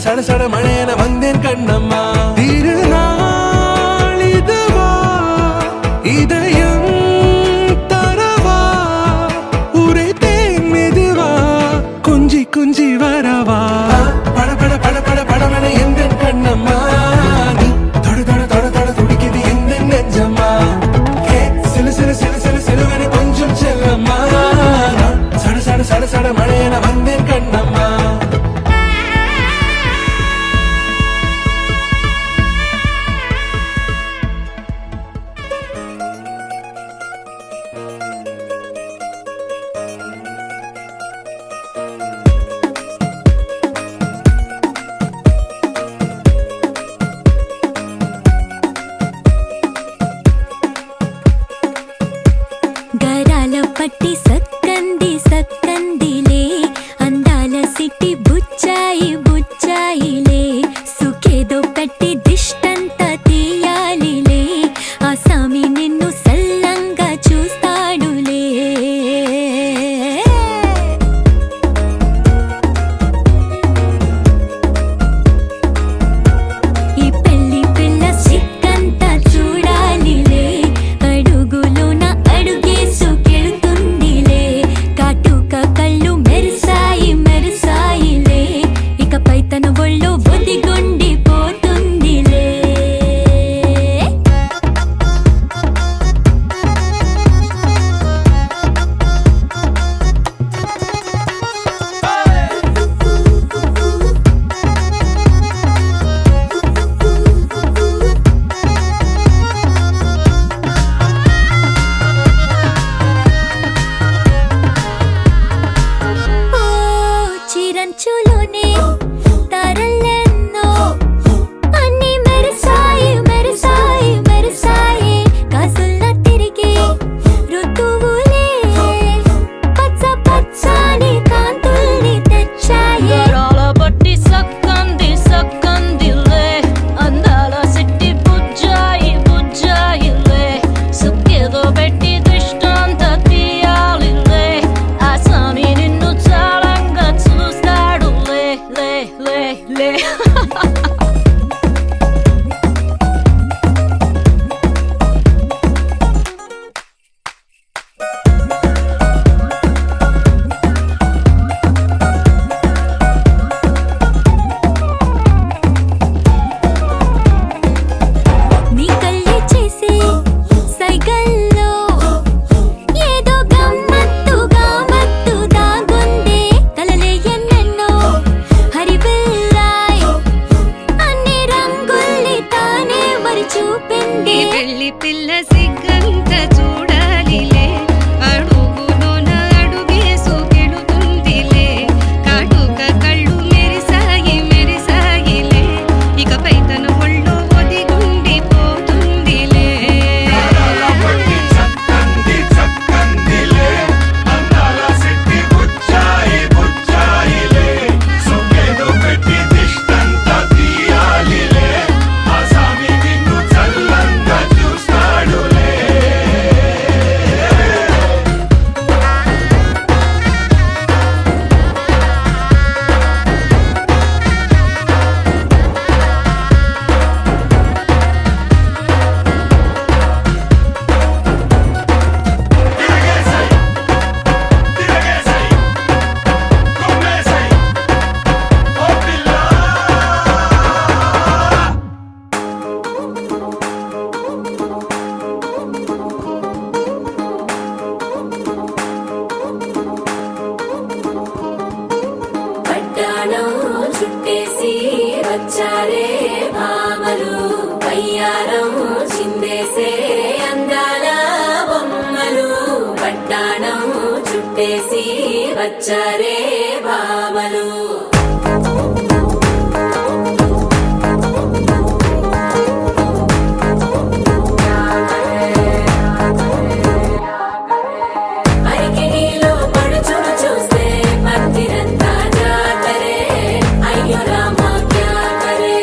சட சட மழையன வந்தேன் கண்ணம்மா திருநாளிதுவா இதயம் தரவா உரைத்தேன் மெதுவா குஞ்சி குஞ்சி வரவா பட பட பட பட படவன எந்தன் கண்ணம்மா நீ தொட தொட தொட தொட துடிக்குது எந்தன் நெஞ்சம்மா சிலு சிலு சிலு சிலு சிலுவன கொஞ்சம் செல்லம்மா சட சட சட சட மழையன வந்தேன் கண்ணம்மா పట్టి సక్కంది సక్కందిలే అందాల సిట్టి బుచ్చాయి బుచ్చాయిలే సుఖేదో పెట్టి దిష్టంత తీయాలిలే ఆ సామి నిన్ను సల్లంగా చూస్తాడులే ఈ పెళ్లి పిల్ల సిక్కంతా చూడాలిలే అడుగులోన అడుగేసు కళ్ళు మెరిసాయి మెరిసాయిలే ఇకపై తన ఒళ్ళో ఒదిగొండి పోతుందిలే చిరంచులోనే తారలెన్నో అన్ని మెరిసాయి మెరిసాయి మెరిసాయి కాసుల్లా తిరిగి ఋతువులే పచ్చ పచ్చని కాంతుల్ని తెచ్చాయి బట్టి సక్కంది సక్కందిలే అందాల సిట్టి బుజ్జాయి బుజ్జాయిలే సుక్కేదో పెట్టి దృష్టాంత తీయాలిలే ఆ స్వామి నిన్ను చాలంగా చూస్తాడు లే లే లే లే నీ కళ్ళే చేసే సైగల్లో ఏదో గమ్మత్తుగా మత్తు దాగుందే కలలే ఎన్నెన్నో హరివిల్లాయ్ అన్ని రంగుల్ని తానే మరి చూపింది పెళ్లి పిల్ల సిగ్గంత చూడాలిలే అడుగులోన అడుగేసు కెడుతుందిలే కాటుక కళ్ళు మెరిసాయి మెరిసాయిలే ఇకపై తన ఒళ్ళో ఒదిగుండి పోతుందిలే పట్టాణం చుట్టేసి వచ్చారే భామలు పయ్యారం చిందేసే అందాల బొమ్మలు పట్టాణం చుట్టేసి వచ్చారే భామలు అరికిలో పడుచును చూస్తే భక్తిరంతా జాతరే అయ్యో రామ క్యా కరే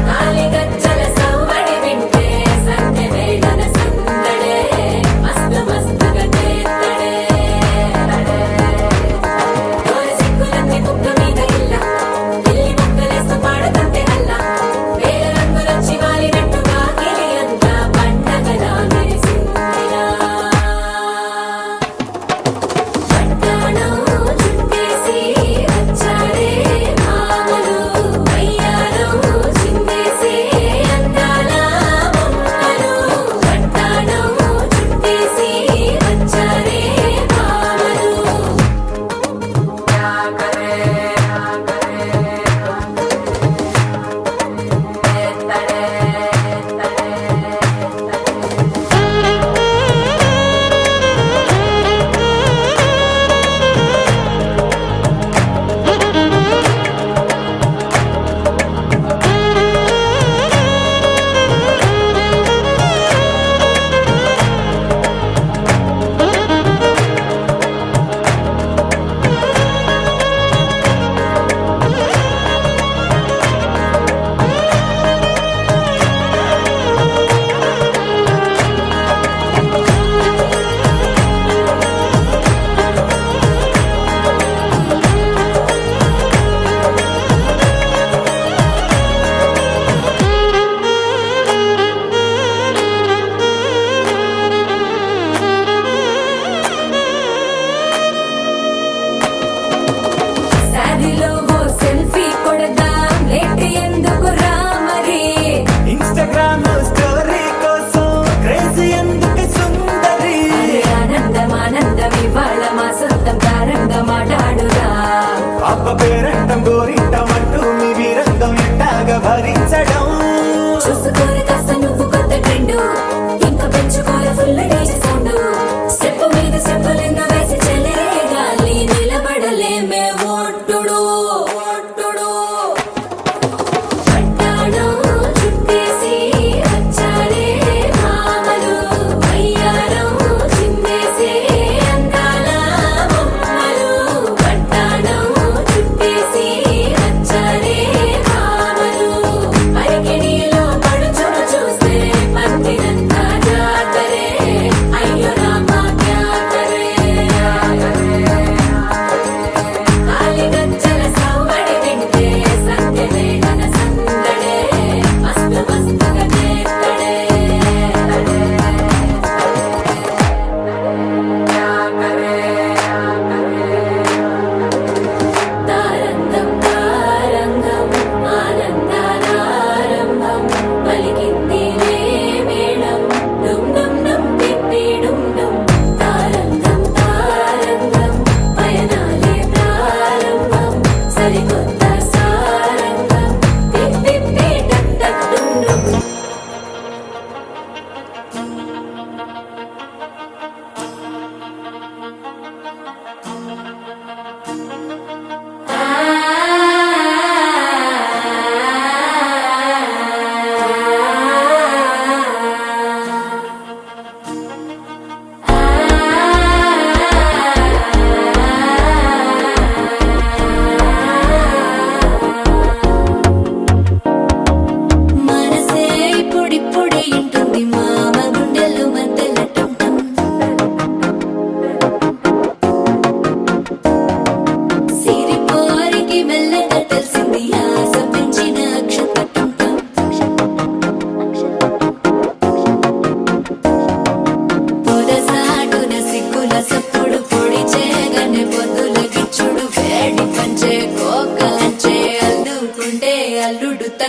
కాలిగజ్జల సవ్వడి వింటే సంధ్య వేళన సందడే మస్తు మస్తుగా చేత్తడే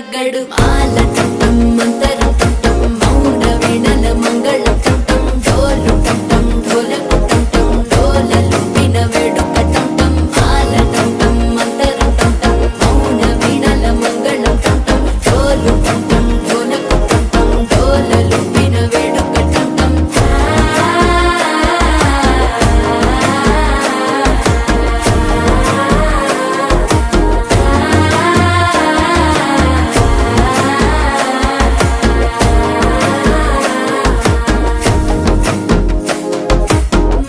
తగ్గడు మాల టం మంతరం టం మౌన వీణల మంగళం టం డోలు టం ఢోలకు టం డోలలు విన వేడుక టం మాల టం మంతరం టం మౌన వీణల మంగళం టం డోలు టం ఢోలకు టం డోలలు విన వేడుక టం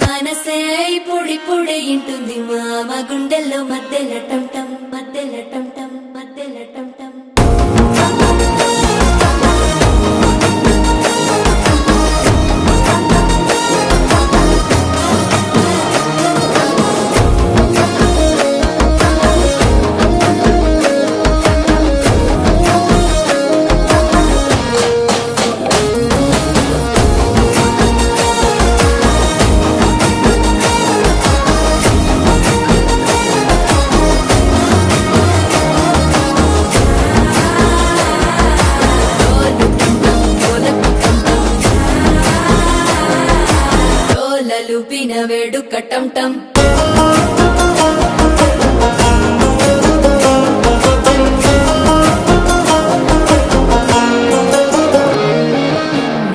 మనసే పొడి పొడి ఇంటుంది మామ గుండెల్లో మధ్యల టం టం మధ్యల టం టం మధ్యల టం టం డోలలు విన వేడుక టం టం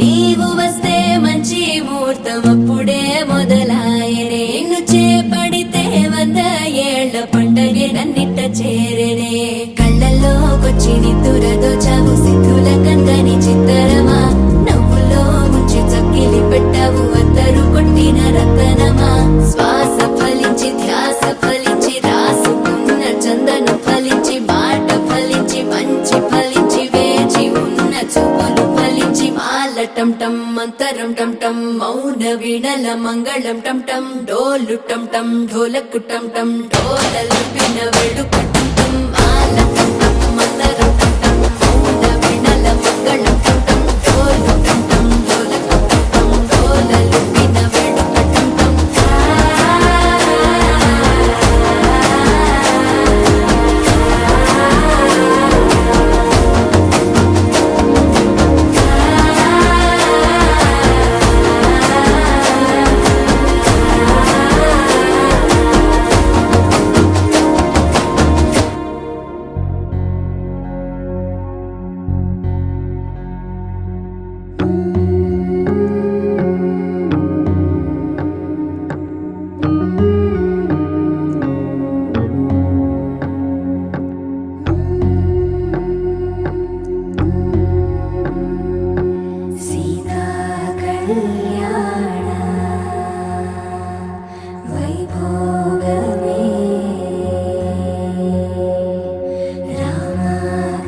నీవు వస్తే మంచి ముహూర్తం అప్పుడే మొదలాయనే నిన్ను చేపడితే 100 ఏళ్ల పండగే నన్నిట్ట చేరనే కళ్ళల్లోకొచ్చి నిద్దురదోచావు సిద్ధుల కందని చిత్తరమా నవ్వులో ముంచి చక్కిలి పెట్టావు అత్తరు కొట్టిన రతనమా శ్వాస ఫలించి ధ్యాస ఫలించి రాసుకున్న చందనం ఫలించి మాట ఫలించి మంచి ఫలించి వేచి ఉన్న చూపులు ఫలించి మాల టం టం మంతరం టం టం మౌన వీణల మంగళం టం టం డోలు టం టం ఢోలకు టం టం డోలలు విన వేడుక టం టం మాల టం టం మంతరం టం టం మౌన వీణల మంగళం టం టం డోలు టం టం ఢోలకు టం టం డోలలు విన వేడుక టం టం సీతా కళ్యాణ వైభోగమే రామ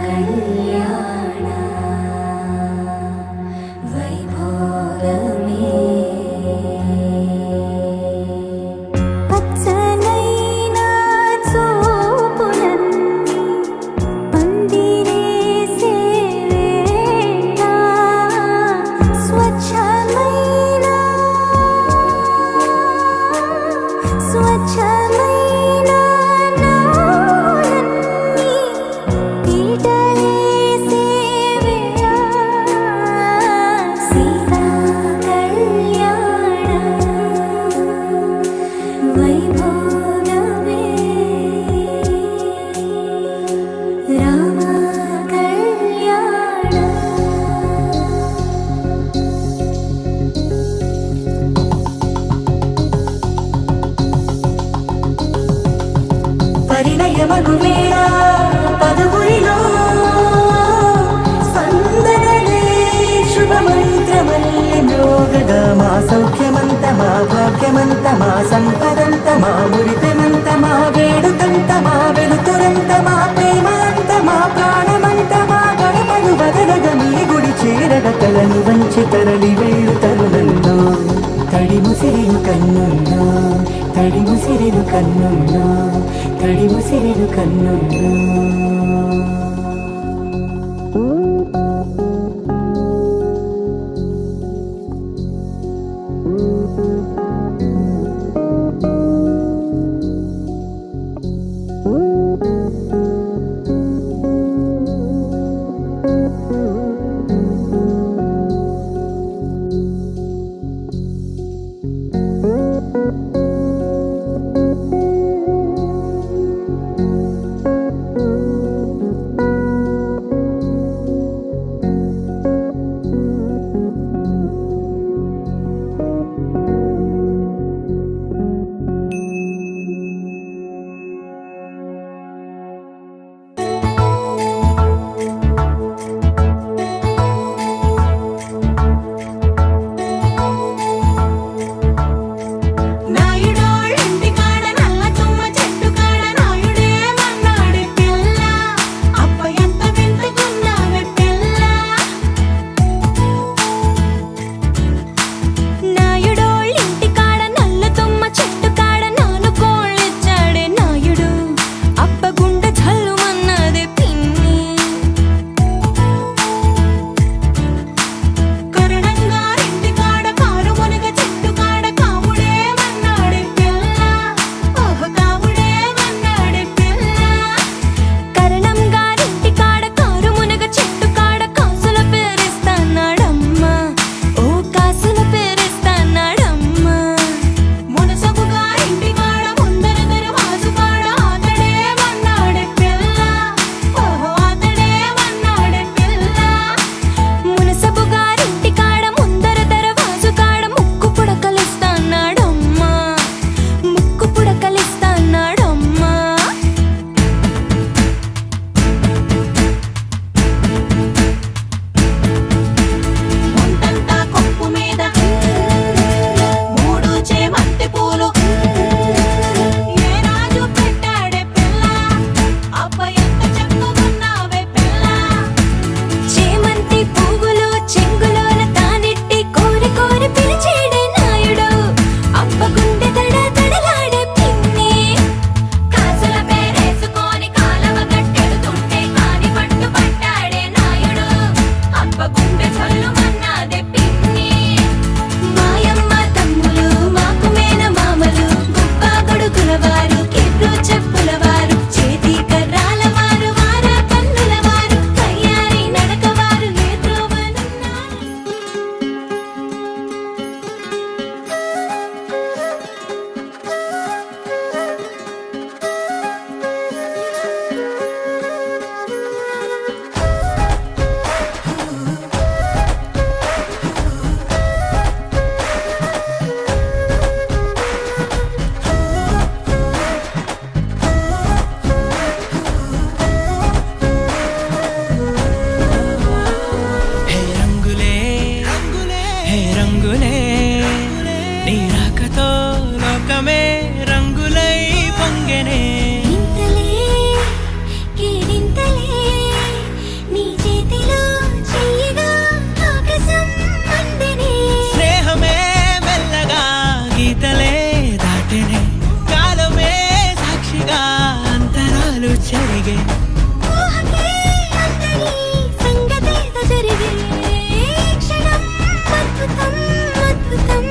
కళ్యాణ వైభోగమే పచ్చనైనా చూపులన్నీ పందిరేసే వేళ స్వచ్ఛమైన నాలన్నీ పీటలేసే వేళ సీతా కళ్యాణ వైభోగమే రామ కళ్యాణ పరిణయమగు వేళ పదుగురిలో సందనలే శుభమంత్రమల్లి మ్రోగద మా సౌఖ్యమంత మా భాగ్యమంత మా సంపదంత మా మురితమంత మా వేడుకంత మా వెలుతురంత మా ప్రేమంత మా ప్రాణమంత మా గడపను వదలగ మీ గుడి చేరగ తలని వంచి తరలి వెళ్ళు తరుణంలో తడి ముసిరిను కన్నుల్లో తడి ముసిరిను కన్నుల్లో తడి ముసిరిను కన్నుల్లో జరిగే ఊహకే అందని సంగతేదో జరిగే క్షణం అద్భుతం అద్భుతం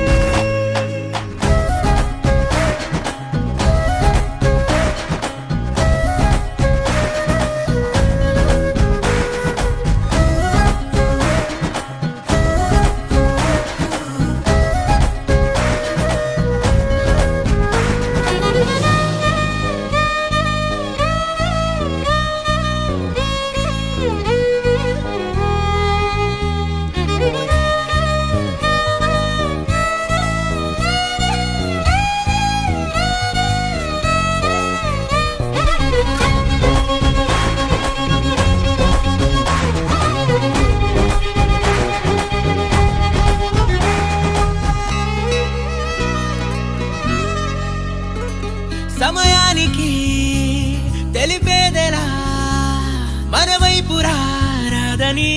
సమయానికి తెలిపేదెలా మన వైపు రాదని